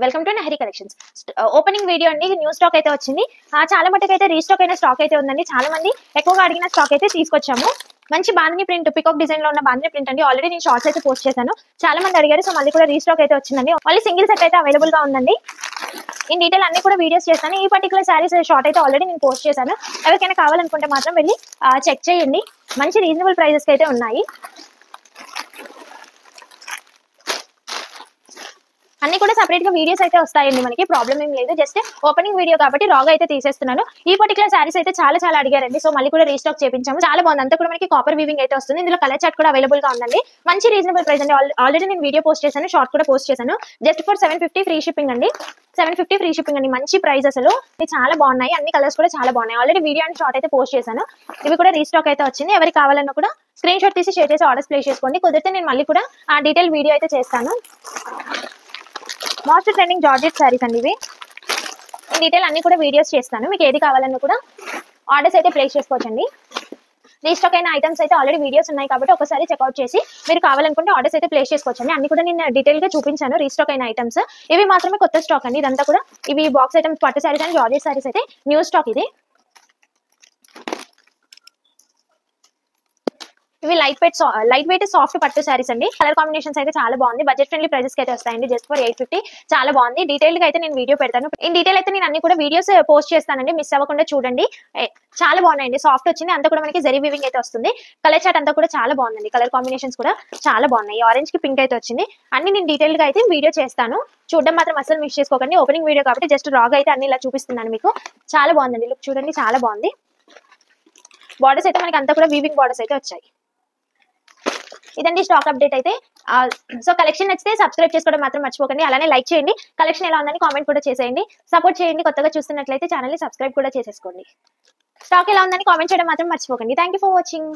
Welcome to Nahari collections. Opening video అండి. New stock అయితే వచ్చింది. చాలా మటుకు అయితే రీస్టాక్ అయిన స్టాక్ అయితే ఉందండి. చాలా మంది ఎక్కువగా అడిగిన స్టాక్ అయితే తీసుకొచ్చాము. మంచి బాందిని ప్రింట్, పికాక్ డిజైన్ లో ఉన్న బాందిని ప్రింట్ అండి. ఆల్రెడీ నేను షార్ట్స్ అయితే పోస్ట్ చేశాను, చాలా మంది అడిగారు. సో మళ్ళీ కూడా రీస్టాక్ అయితే వచ్చిందండి. మళ్ళీ సింగిల్ సెట్ అయితే అవైలబుల్ గా ఉందండి. ఇన్ డీటెయిల్ అన్ని కూడా వీడియోస్ చేస్తాను. ఈ పర్టికులర్ శారీస్ షార్ట్ అయితే ఆల్రెడీ నేను పోస్ట్ చేశాను. ఎవరికైనా కావాలనుకుంటే మాత్రం వెళ్ళి చెక్ చేయండి. మంచి రీజనబుల్ ప్రైజెస్ అయితే ఉన్నాయి. అన్ని కూడా సెపరేట్ గా వీడియోస్ అయితే వస్తాయండి. మనకి ప్రాబ్లం ఏం లేదు. జస్ట్ ఓపెనింగ్ వీడియో కాబట్టి రాగా అయితే తీసేస్తున్నాను. ఈ పర్టికులర్ సారీస్ అయితే చాలా అడిగారండి. సో మళ్ళీ కూడా రీస్టాక్ చేపించాము. చాలా బాగుంది. అంతా కూడా మనకి కాపర్ వీవింగ్ అయితే వస్తుంది. ఇందులో కలర్ చార్ట్ కూడా అవైలబుల్ గా ఉందండి. మంచి రీజనబుల్ ప్రైస్ అండి. ఆల్రెడీ నేను వీడియో పోస్ట్ చేశాను, షార్ట్ కూడా పోస్ట్ చేశాను. జస్ట్ ఫర్ 750 ఫ్రీ షిప్పింగ్ అండి. 750 ఫ్రీ షిప్పింగ్ అండి. మంచి ప్రైస్ అసలు. ఇది చాలా బాగున్నాయి. అన్ని కలర్స్ కూడా చాలా బాగున్నాయి. ఆల్రెడీ వీడియో అండ్ షార్ట్ అయితే పోస్ట్ చేశాను. ఇవి కూడా రీస్టాక్ అయితే వచ్చింది. ఎవరికి కావాలన్నా కూడా స్క్రీన్ షాట్ తీసి షేర్ చేసి ఆర్డర్స్ ప్లేస్ చేసుకోండి. కుదిరితే నేను మళ్ళీ కూడా డీటెయిల్ వీడియో అయితే చేస్తాను. మోస్ట్ ట్రెండింగ్ జార్జెట్ సారీస్ అండి ఇవి. ఇన్ డీటెయిల్ అన్ని కూడా వీడియోస్ చేస్తాను. మీకు ఏది కావాలన్నా కూడా ఆర్డర్స్ అయితే ప్లేస్ చేసుకోవచ్చండి. రీస్టాక్ అయిన ఐటమ్స్ అయితే ఆల్రెడీ వీడియోస్ ఉన్నాయి కాబట్టి ఒకసారి చెక్అవుట్ చేసి మీరు కావాలనుకుంటే ఆర్డర్స్ అయితే ప్లేస్ చేసుకోవచ్చండి. అన్ని కూడా నేను డీటెయిల్ గా చూపించాను రీస్టాక్ అయిన ఐటమ్స్. ఇవి మాత్రమే కొత్త స్టాక్ అండి. ఇదంతా కూడా ఇవి బాక్స్ ఐటమ్స్, పట్టు సారీస్ అండ్ జార్జెట్ సారీస్ అయితే న్యూ స్టాక్ ఇది. ఇవి లైట్ వెయిట్ సాఫ్ట్ పట్టు సారీస్ అండి. కలర్ కాంబినేషన్స్ అయితే చాలా బాగుంది. బడ్జెట్ ఫ్రెండ్లీ ప్రైసెస్ అయితే వస్తాయండి. Just for 850. చాలా బాగుంది. డీటెయిల్ గా అయితే నేను వీడియో పెడతాను. ఇన్ డీటెయిల్ అయితే నేను అన్ని కూడా వీడియోస్ పోస్ట్ చేస్తానండి. మిస్ అవ్వకుండా చూడండి. చాలా బాగున్నాయండి. సాఫ్ట్ వచ్చింది. అంతా కూడా మనకి జరీ వీవింగ్ అయితే వస్తుంది. కలర్ చార్ట్ అంతా కూడా చాలా బాగుందండి. కలర్ కాంబినేషన్స్ కూడా చాలా బాగున్నాయి. ఆరెంజ్ కి పింక్ అయితే వచ్చింది. అన్ని నేను డీటెయిల్ గా అయితే వీడియో చేస్తాను. చూడడం మాత్రం అసలు మిస్ చేసుకోకండి. ఓపెనింగ్ వీడియో కాబట్టి జస్ట్ రాగా అయితే అన్ని ఇలా చూపిస్తున్నాను మీకు. చాలా బాగుందండి. లుక్ చూడండి, చాలా బాగుంది. బార్డర్స్ అయితే మనకి అంతా కూడా వీవింగ్ బార్డర్స్ అయితే వచ్చాయి. ఇదండి స్టాక్ అప్డేట్ అయితే. సో కలెక్షన్ నచ్చితే సబ్స్క్రైబ్ చేసుకోవడం మాత్రం మర్చిపోకండి. అలానే లైక్ చేయండి. కలెక్షన్ ఎలా ఉందని కామెంట్ కూడా చేసేయండి. సపోర్ట్ చేయండి. కొత్తగా చూస్తున్నట్లయితే ఛానల్ ని సబ్స్క్రైబ్ కూడా చేసేసుకోండి. స్టాక్ ఎలా ఉందని కామెంట్ చేయడం మాత్రం మర్చిపోకండి. Thank you for watching.